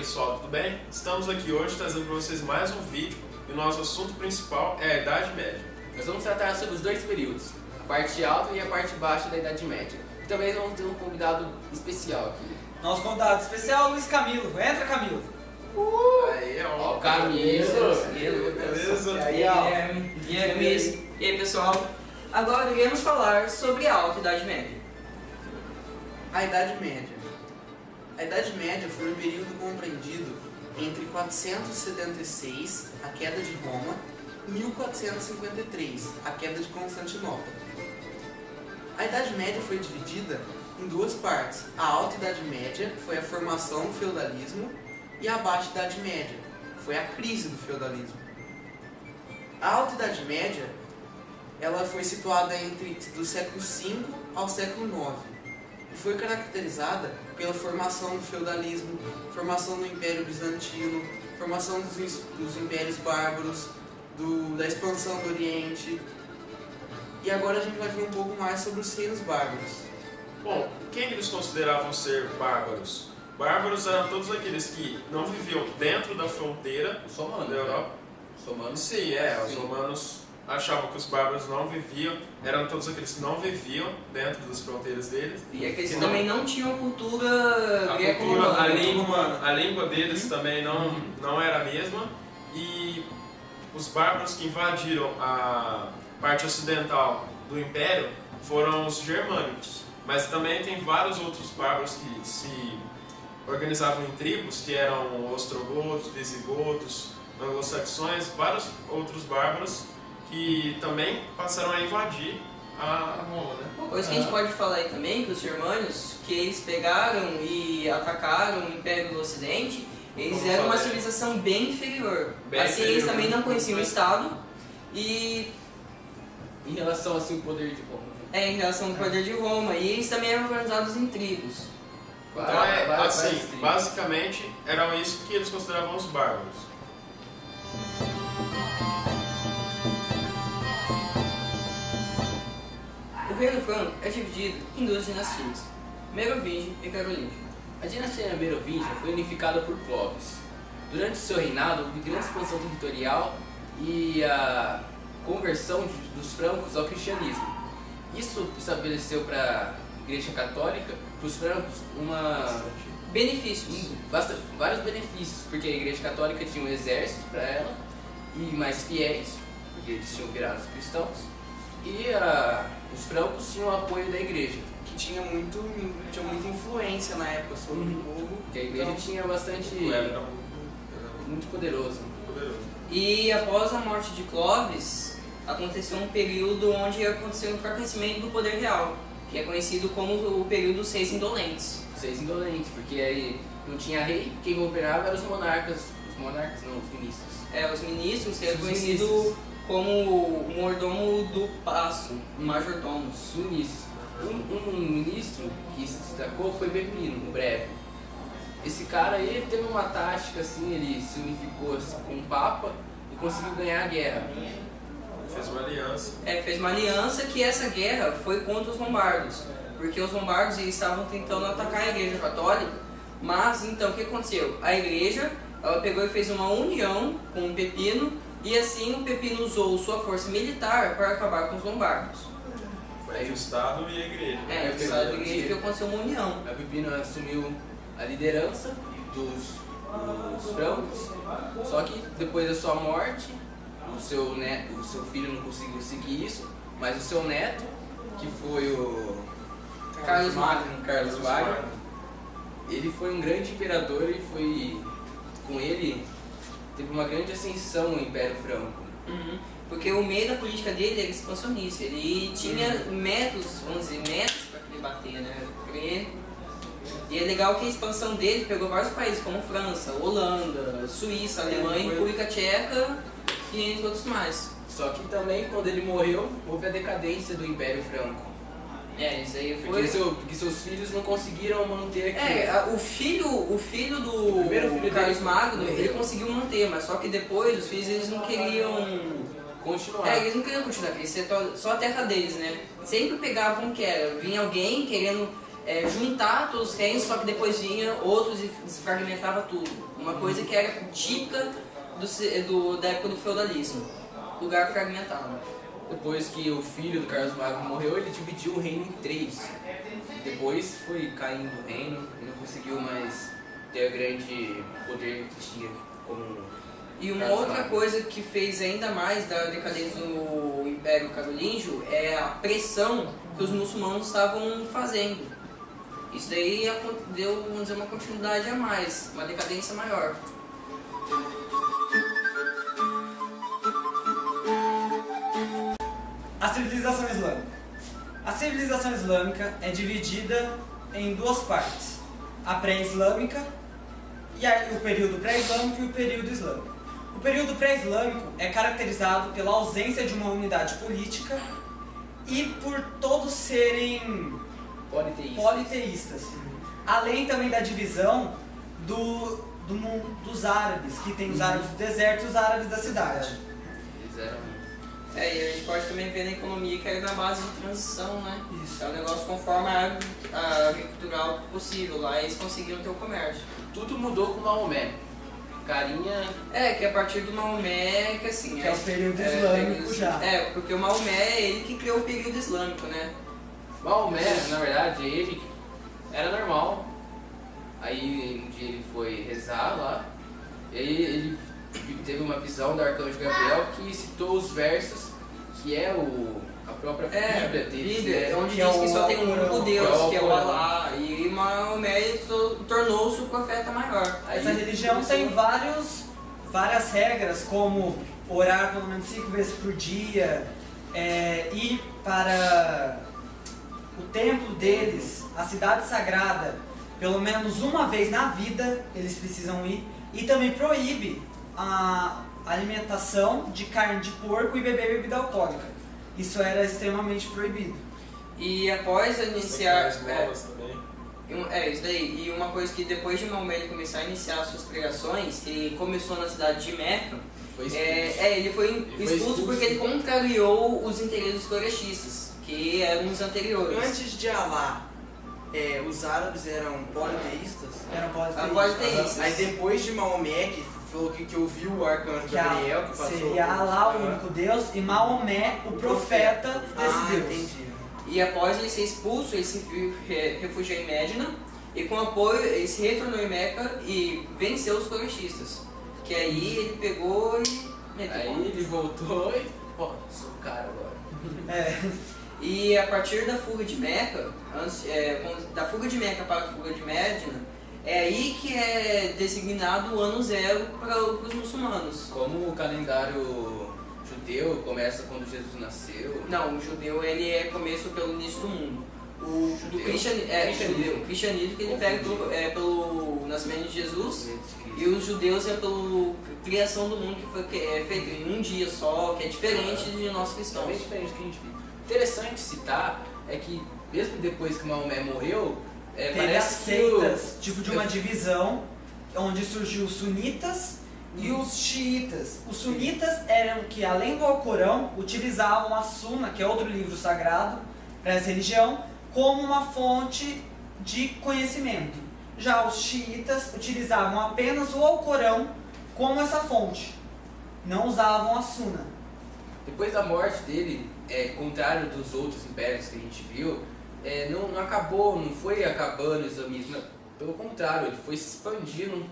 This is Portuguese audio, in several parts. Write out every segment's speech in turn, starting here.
pessoal, tudo bem? Estamos aqui hoje trazendo para vocês mais um vídeo e o nosso assunto principal é a Idade Média. Nós vamos tratar sobre os dois períodos, a parte alta e a parte baixa da Idade Média. E também vamos ter um convidado especial aqui. Nosso convidado especial, Luiz Camilo. Entra, Camilo. Aí, Ó, o Camilo. Beleza? E aí, Guilherme. E aí, Luiz? E aí, pessoal? Agora iremos falar sobre a Alta Idade Média. A Idade Média. A Idade Média foi um período compreendido entre 476, a queda de Roma, e 1453, a queda de Constantinopla. A Idade Média foi dividida em duas partes. A Alta Idade Média foi a formação do feudalismo e a Baixa Idade Média foi a crise do feudalismo. A Alta Idade Média ela foi situada do século V ao século IX e foi caracterizada pela formação do feudalismo, formação do Império Bizantino, formação dos impérios bárbaros, da expansão do Oriente. E agora a gente vai ver um pouco mais sobre os reinos bárbaros. Bom, quem eles consideravam ser bárbaros? Bárbaros eram todos aqueles que não viviam dentro da fronteira Os romanos, da Europa. Os romanos. Sim, os romanos achavam que os bárbaros não viviam, eram todos aqueles que não viviam dentro das fronteiras deles. E aqueles que não- também não tinham cultura A greco-romana. cultura, a língua deles também não era a mesma. E os bárbaros que invadiram a parte ocidental do Império foram os germânicos. Mas também tem vários outros bárbaros que se organizavam em tribos, que eram ostrogodos, visigodos, anglo-saxões, vários outros bárbaros que também passaram a invadir a Roma, né? Uma coisa que a gente pode falar aí também, que os germânicos, que eles pegaram e atacaram o Império do Ocidente, eles Como eram uma falei. civilização bem inferior. Bem Assim, eles inferior. também não conheciam o Estado e Em relação assim, ao poder de Roma. em relação ao poder de Roma. E eles também eram organizados em tribos. Então Várias assim, tribos. basicamente eram isso que eles consideravam os bárbaros. O reino franco é dividido em duas dinastias, Merovíngea e Carolíngia. A dinastia Merovingia foi unificada por Clovis. Durante seu reinado, houve grande expansão territorial e a conversão dos francos ao cristianismo. Isso estabeleceu para a Igreja Católica, para os francos, Benefícios. vários benefícios, porque a Igreja Católica tinha um exército para ela e mais fiéis, porque eles tinham virado os cristãos, e os francos tinham o apoio da Igreja, Que tinha muita influência na época sobre o povo. porque a Igreja tinha bastante, Era muito poderoso. muito poderoso. E após a morte de Clovis, aconteceu um período onde aconteceu um enfraquecimento do poder real, que é conhecido como o período dos Seis Indolentes. Seis indolentes, porque aí não tinha rei, quem governava eram os monarcas não, os ministros. Os ministros, que é Os conhecido ministros. como o mordomo do paço, majordomos. Os ministros. Um ministro que se destacou foi Pepino, o Breve. Esse cara aí ele teve uma tática assim, ele se unificou assim, com o Papa e conseguiu ganhar a guerra. Fez uma aliança. Fez uma aliança que essa guerra foi contra os lombardos, porque os lombardos eles estavam tentando atacar a Igreja Católica, mas então o que aconteceu? A Igreja ela pegou e fez uma união com o Pepino e assim o Pepino usou sua força militar para acabar com os lombardos. Foi o Estado e a Igreja. O Estado da Igreja que aconteceu uma união. A Pepino assumiu a liderança dos francos, só que depois da sua morte, o seu filho não conseguiu seguir isso, mas o seu neto, que foi o Carlos Carlos Magno, ele foi um grande imperador e com ele teve uma grande ascensão no Império Franco. Porque o meio da política dele era expansionista, ele tinha métodos, vamos dizer, métodos para ele bater, né? E é legal que a expansão dele pegou vários países, como França, Holanda, Suíça, Alemanha, República Tcheca e entre outros mais. Só que também, quando ele morreu, houve a decadência do Império Franco. Isso aí Porque, foi... porque seus filhos não conseguiram manter aquilo. O filho do primeiro filho Carlos dele Magno, morreu. ele conseguiu manter, mas só que depois os filhos eles não queriam... Continuar. Eles não queriam continuar, queriam ser só a terra deles, né? Sempre pegavam como que era, vinha alguém querendo juntar todos os reinos, só que depois vinha outros e desfragmentava tudo. Uma coisa que era típica da época do feudalismo, lugar fragmentado. Depois que o filho do Carlos Magno morreu, ele dividiu o reino em 3. Depois foi caindo o reino e não conseguiu mais ter o grande poder que tinha como... E uma outra coisa que fez ainda mais da decadência do Império Carolíngio é a pressão que os muçulmanos estavam fazendo. Isso daí deu, vamos dizer, uma continuidade a mais, uma decadência maior. A civilização islâmica. A civilização islâmica é dividida em 2 partes. A pré-islâmica e o período pré-islâmico e o período islâmico. O período pré-islâmico é caracterizado pela ausência de uma unidade política e por todos serem politeístas. Além também da divisão dos árabes, que tem os árabes do deserto e os árabes da cidade. E a gente pode também ver na economia que era na base de transição, né? Isso. É um negócio conforme a agricultural possível, lá eles conseguiram ter o comércio. Tudo mudou com Maomé. Carinha... Que a partir do Maomé, que assim... Que é o período islâmico já. Porque o Maomé é ele que criou o período islâmico, né? Maomé, na verdade, ele era normal. Aí um dia ele foi rezar lá. E aí ele teve uma visão do arcanjo Gabriel que citou os versos que é a própria Bíblia deles. Bíblia, onde que diz é que só o tem um único Alcorão. Deus, que é o Alcorão. Alá. E Maomé tornou-se o profeta maior. Essa Aí religião começou- tem várias regras, como orar pelo menos 5 vezes por dia, ir para o templo deles, a cidade sagrada, pelo menos uma vez na vida eles precisam ir, e também proíbe a alimentação de carne de porco e beber bebida alcoólica. Isso era extremamente proibido. E após iniciar... As molas também. Isso daí. E uma coisa que depois de Maomé ele começar a iniciar suas pregações, que começou na cidade de Meca, Foi expulso. ele foi expulso porque ele contrariou os interesses corechistas, que eram os anteriores. Antes de Alá, os árabes eram politeístas. Eram politeístas. Aí depois de Maomé, que falou que ouviu o arcanjo Gabriel, que passou... seria Alá o único Deus e Maomé o profeta desse Deus. Entendi. E após ele ser expulso, ele se refugiou em Médina, e com apoio ele se retornou em Meca e venceu os corechistas. Que aí ele pegou e meteu Aí mão. ele voltou e... Pô, sou o cara agora. E a partir da fuga de Meca, da fuga de Meca para a fuga de Médina, é aí que é designado o ano zero para os muçulmanos. Como o calendário judeu começa quando Jesus nasceu. Não, o judeu ele é começo pelo início do mundo. O Judeu? cristianismo. O cristianismo que ele pega pelo nascimento de Jesus, e os judeus é pela criação do mundo, que foi feito em um dia só, que é diferente de nós cristãos. Também diferente do que a gente vive. Interessante citar é que mesmo depois que Maomé morreu, Teve as parece que o- seitas, tipo de uma divisão, onde surgiu os sunitas e os xiitas. Os sunitas eram que, além do Alcorão, utilizavam a Suna, que é outro livro sagrado para essa religião, como uma fonte de conhecimento. Já os xiitas utilizavam apenas o Alcorão como essa fonte, não usavam a Suna. Depois da morte dele, contrário dos outros impérios que a gente viu, não acabou, não foi acabando o islamismo. Pelo contrário, ele foi se expandindo.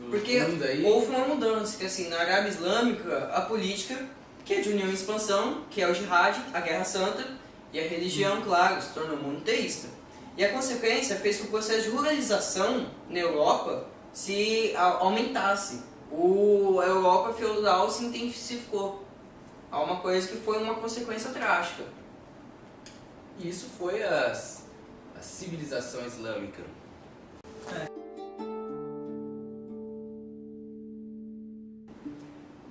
Porque mundo aí. houve uma mudança, que assim, na Arábia Islâmica, a política, que é de união e expansão, que é o jihad, a guerra santa, e a religião, claro, se tornou monoteísta. E a consequência fez que o processo de ruralização na Europa se aumentasse. A Europa feudal se intensificou. Há uma coisa que foi uma consequência trágica. E isso foi a civilização islâmica.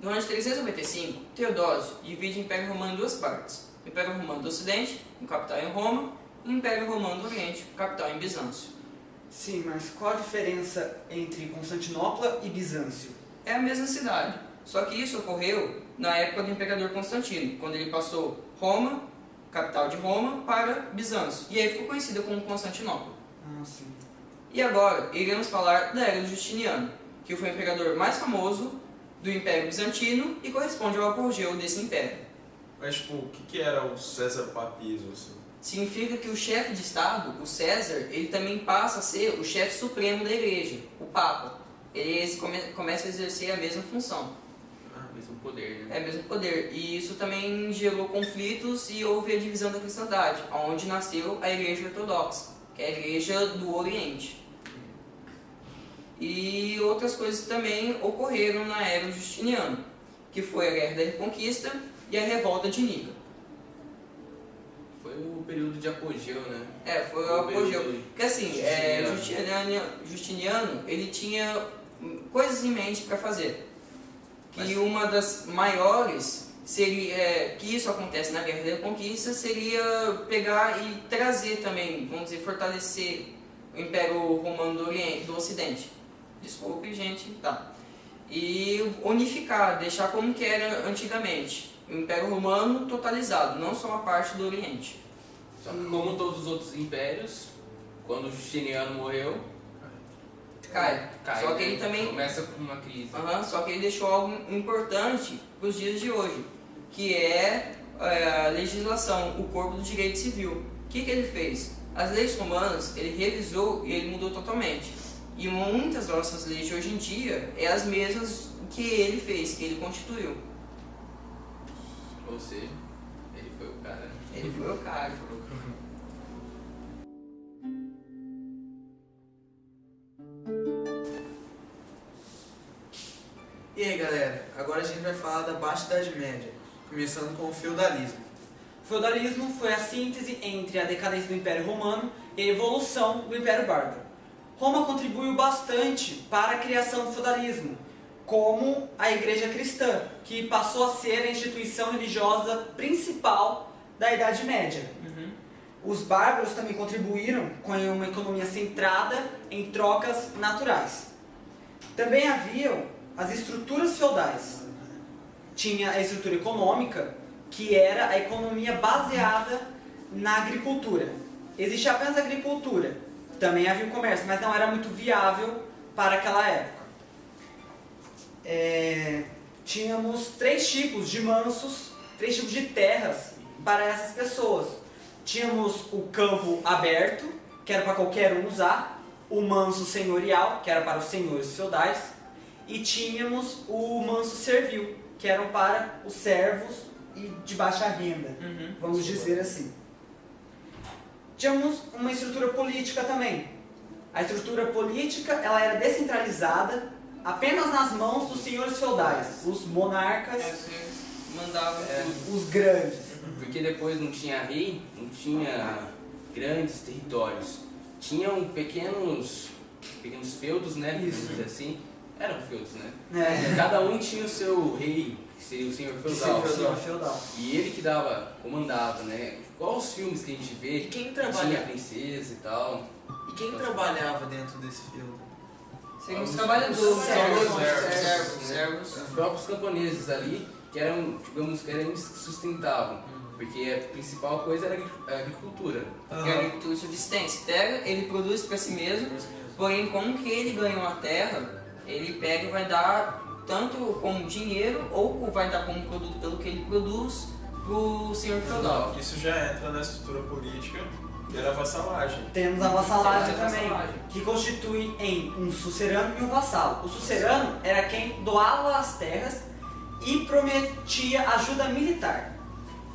No ano de 395, Teodósio divide o Império Romano em 2 partes. O Império Romano do Ocidente, com capital em Roma, e o Império Romano do Oriente, com capital em Bizâncio. Sim, mas qual a diferença entre Constantinopla e Bizâncio? É a mesma cidade, só que isso ocorreu na época do Imperador Constantino, quando ele passou Roma, capital de Roma, para Bizâncio. E aí ficou conhecida como Constantinopla. Ah, sim. E agora, iremos falar da era do Justiniano, que foi o imperador mais famoso do Império Bizantino e corresponde ao apogeu desse império. Mas, tipo, o que era o César Papismo, assim? Significa que o chefe de Estado, o César, ele também passa a ser o chefe supremo da igreja, o Papa. Ele começa a exercer a mesma função. Mesmo poder, É o mesmo poder. E isso também gerou conflitos e houve a divisão da cristandade, onde nasceu a Igreja Ortodoxa, que é a Igreja do Oriente. E outras coisas também ocorreram na era Justiniano, que foi a Guerra da Reconquista e a Revolta de Nica. Foi o período de apogeu, né? Foi o apogeu. período Porque assim, Justiniano, ele tinha coisas em mente para fazer. Que uma das maiores seria, que isso acontece na Guerra da Reconquista, seria pegar e trazer também, vamos dizer, fortalecer o Império Romano do Ocidente. Desculpe, gente, tá. E unificar, deixar como que era antigamente. O Império Romano totalizado, não só a parte do Oriente. Só que como todos os outros impérios, quando o Justiniano morreu, Cai. Só que ele também começa com uma crise. Só que ele deixou algo importante para os dias de hoje, que é a legislação, o corpo do direito civil. O que ele fez? As leis romanas, ele revisou e ele mudou totalmente. E muitas das nossas leis de hoje em dia é as mesmas que ele fez, que ele constituiu. Ou seja, ele foi o cara. Ele foi o cara. E aí galera, agora a gente vai falar da Baixa Idade Média, começando com o feudalismo. O feudalismo foi a síntese entre a decadência do Império Romano e a evolução do Império Bárbaro. Roma contribuiu bastante para a criação do feudalismo, como a Igreja Cristã, que passou a ser a instituição religiosa principal da Idade Média. Os bárbaros também contribuíram com uma economia centrada em trocas naturais. Também haviam as estruturas feudais. Tinha a estrutura econômica, que era a economia baseada na agricultura. Existia apenas a agricultura. Também havia o comércio, mas não era muito viável para aquela época. Tínhamos 3 tipos de mansos, 3 tipos de terras para essas pessoas. Tínhamos o campo aberto, que era para qualquer um usar, o manso senhorial, que era para os senhores feudais, e tínhamos o manso servil, que eram para os servos e de baixa renda, vamos dizer assim. Tínhamos uma estrutura política também. A estrutura política ela era descentralizada apenas nas mãos dos senhores feudais, os monarcas, Mandavam tudo. os grandes. Porque depois não tinha rei, não tinha grandes territórios. Tinham pequenos feudos, né? Isso. Vamos dizer assim. Eram feudos, né? É. Cada um tinha o seu rei, que seria o senhor feudal. Senhor feudal. E ele que comandava, né? Igual os filmes que a gente vê, E quem tinha trabalha- a princesa e tal. E quem trabalhava dentro desse feudo? Seriam os Os trabalhadores, servos. Os próprios camponeses ali, que eram, digamos, que eram sustentavam. Porque a principal coisa era a agricultura. Que é a agricultura de subsistência. Terra, ele produz para si mesmo, porém, como que ele ganhou a terra, ele pega e vai dar tanto como dinheiro ou vai dar como produto pelo que ele produz pro senhor feudal. Isso já entra na estrutura política e era vassalagem. Temos a vassalagem Temos a também, vassalagem. que constitui em um sucerano e um vassalo. O sucerano era quem doava as terras e prometia ajuda militar.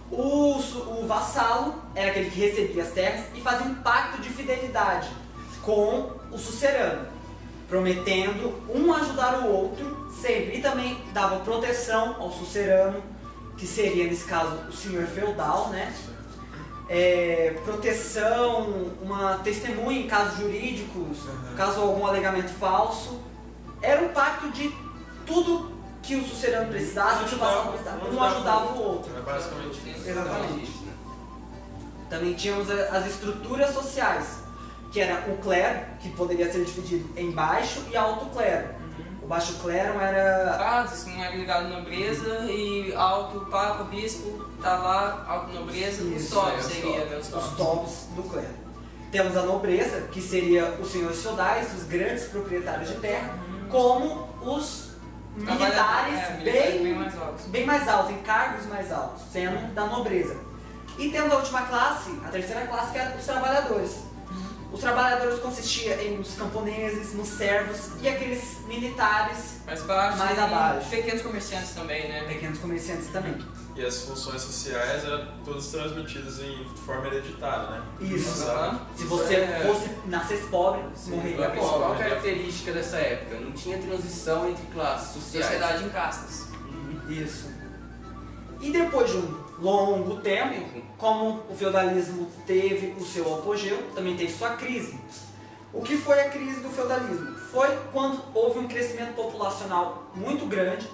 O vassalo era aquele que recebia as terras e fazia um pacto de fidelidade com o sucerano, prometendo um ajudar o outro sempre. E também dava proteção ao sucerano, que seria nesse caso o senhor feudal, né? Proteção, uma testemunha em casos jurídicos, caso algum alegamento falso. Era um pacto de tudo que o sucerano precisasse, que o vassalo precisava, um ajudava o outro. É basicamente isso. Exatamente. Também tínhamos as estruturas sociais, que era o clero, que poderia ser dividido em baixo e alto clero. O baixo clero era Padres que não eram ligados à nobreza e alto, papa, bispo, tá lá, alto nobreza, os Isso, top é, os seria, top. né? Os os top. tops do clero. Temos a nobreza, que seria os senhores feudais, os grandes proprietários de terra, como os militares bem mais altos. bem mais altos, em cargos mais altos, sendo da nobreza. E temos a última classe, a terceira classe, que é os trabalhadores. Os trabalhadores consistiam em os camponeses, nos servos e aqueles militares, Mais baixo. Mais e abaixo. Pequenos comerciantes também, né? pequenos comerciantes também. E as funções sociais eram todas transmitidas em forma hereditária, né? Isso. Aham. Se você nascesse pobre, morreria A principal pobre. característica dessa época, não tinha transição entre classes sociais. Sociedade em castas. Isso. E depois de um longo tempo, como o feudalismo teve o seu apogeu, também teve sua crise. O que foi a crise do feudalismo? Foi quando houve um crescimento populacional muito grande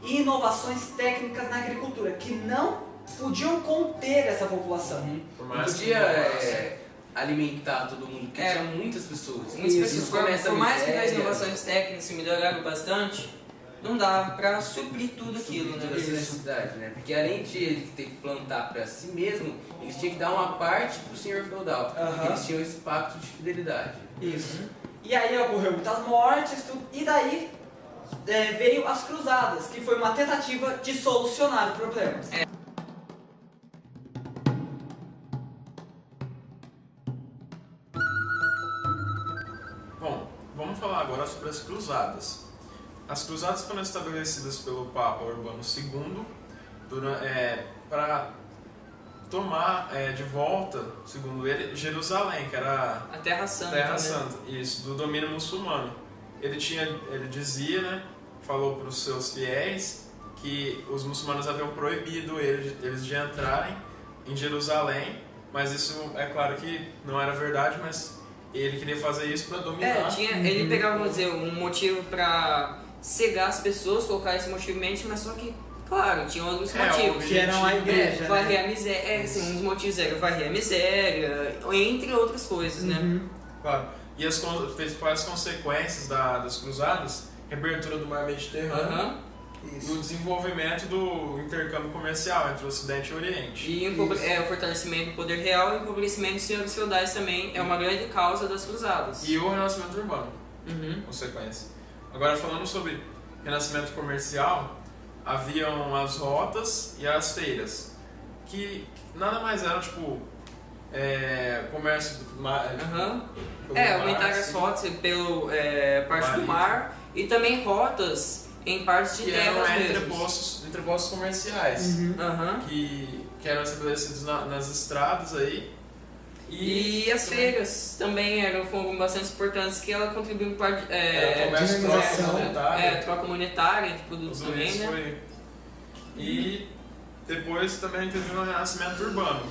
e inovações técnicas na agricultura, que não podiam conter essa população. Por Não mais podia que alimentar todo mundo, porque É. tinha muitas pessoas. Muitas Isso. pessoas, Começa a por mais que as miséria. inovações técnicas se melhoraram bastante, não dava pra suprir tudo aquilo, Toda né? essa necessidade, né? Porque além de eles ter que plantar para si mesmo, eles tinham que dar uma parte pro senhor feudal, Aham. porque eles tinham esse pacto de fidelidade. Isso. E aí ocorreu muitas mortes, tudo, e daí veio as cruzadas, que foi uma tentativa de solucionar o problema. Bom, vamos falar agora sobre as cruzadas. As cruzadas foram estabelecidas pelo Papa Urbano II para tomar de volta, segundo ele, Jerusalém, que era A Terra Santa. Terra né? Santa, isso, do domínio muçulmano. Ele dizia, né, falou para os seus fiéis que os muçulmanos haviam proibido eles de entrarem em Jerusalém, mas isso é claro que não era verdade, mas ele queria fazer isso para dominar. Ele pegava, vamos dizer, um motivo pra cegar as pessoas, colocar esse motivo em mente, mas só que, claro, tinha outros motivos. Que eram a igreja, né? Varrer a miséria, assim, um dos motivos era varrer a miséria, entre outras coisas, né? Claro. E as principais consequências das cruzadas, reabertura do mar Mediterrâneo Aham. e o desenvolvimento do intercâmbio comercial entre o Ocidente e o Oriente. E o fortalecimento do poder real e o empobrecimento dos senhores feudais também é uma grande causa das cruzadas. E o renascimento urbano, Uhum. consequência. Agora, falando sobre renascimento comercial, haviam as rotas e as feiras, que nada mais eram, tipo, comércio do mar. Aham. pelo mar, Aumentar as assim, rotas pelo parte do Marítimo. mar e também rotas em partes de que eram terras mesmo. entrepostos comerciais, Aham. que eram estabelecidos nas estradas aí. E as feiras também foram bastante importantes, que ela contribuiu para Era comércio dinamização. monetário. troca monetária entre produtos Tudo também, isso né? foi. E depois também teve o renascimento urbano,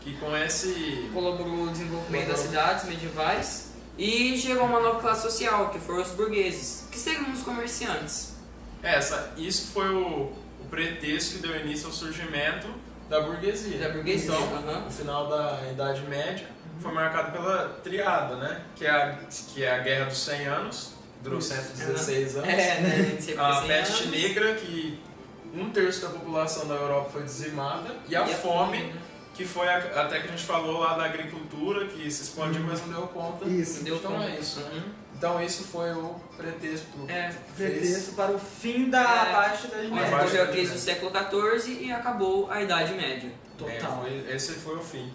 que com esse. Colaborou no desenvolvimento das cidades medievais e gerou uma nova classe social, que foram os burgueses, que seriam os comerciantes. Isso foi o pretexto que deu início ao surgimento da burguesia. Então, aham. o final da Idade Média foi marcado pela triada, né? Que é a Guerra dos 100 Anos, durou 116 anos. Né? A peste negra, que 1/3 da população da Europa foi dizimada, e a fome, que foi até que a gente falou lá da agricultura, que se expandiu, mas não deu conta. Isso. Então é isso. Então isso foi o pretexto. Pretexto para o fim da parte da Idade Mas Média. ocorreu a crise do século XIV e acabou a Idade Média. Total. Esse foi o fim.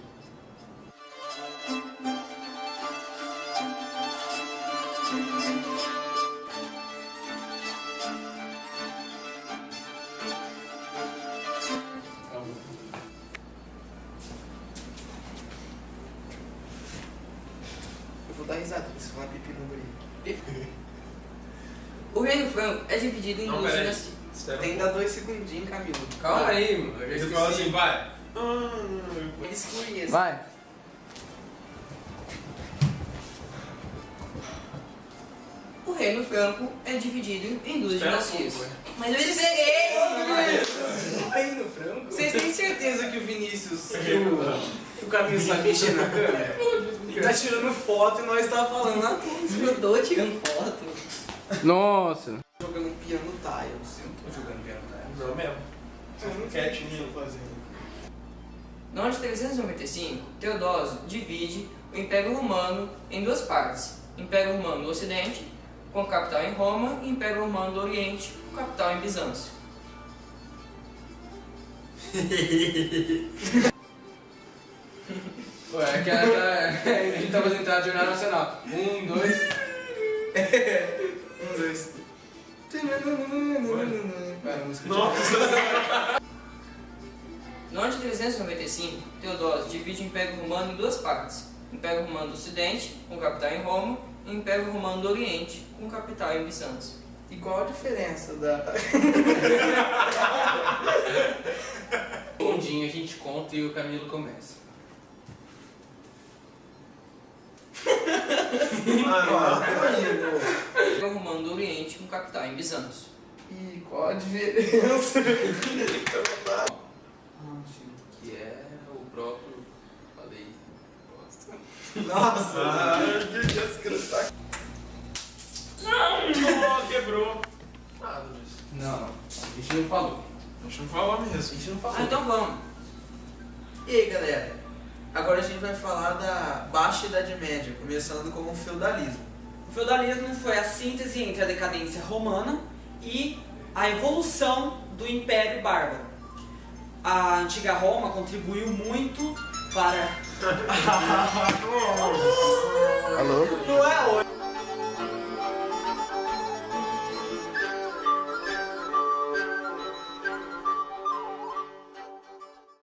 Eu vou dar risada porque você falar pipi no guri. O Reino Franco é dividido em Não, duas peraí. dinastias. Espera Tem que dar 2 segundinhos, Camilo. Calma aí, mano. Eu já Ele fala esqueci. assim, vai. Ele exclui esse. Vai. O Reino Franco é dividido em duas Espera um dinastias. pouco, Mas eu esperei! Aí no frango? Vocês têm certeza que o Vinícius, que o Camilo sabe mexer na câmera? Ele tá tirando foto e nós tá falando na Eu tô tirando foto. Nossa. Jogando piano tiles. Eu não tô jogando piano, tá? Não mesmo. Você fica quietinho. No ano de 395, Teodósio divide o Império Romano em duas partes: Império Romano do Ocidente, com capital em Roma, e Império Romano do Oriente, com capital em Bizâncio. Ué, aquela a gente tá fazendo entrada de Jornal Nacional. 1, 2. 1, 2. Vai, música. Nossa. No ano de 395, Teodósio divide o Império Romano em duas partes: Império Romano do Ocidente, com capital em Roma, e Império Romano do Oriente, com capital em Bizâncio. E qual a diferença da... Bondinho a gente conta e o Camilo começa. Império Romano do Oriente, com capital em Bizâncio. E qual a diferença? Que é o próprio. Falei. Bosta. Nossa! Não, quebrou. Nada disso. Não, a gente não falou. A gente não falou A mesmo. gente não falou. Ah, então vamos. E aí, galera? Agora a gente vai falar da Baixa Idade Média, começando com o feudalismo. O feudalismo foi a síntese entre a decadência romana e a evolução do Império Bárbaro. A antiga Roma contribuiu muito para... Alô? Não é hoje.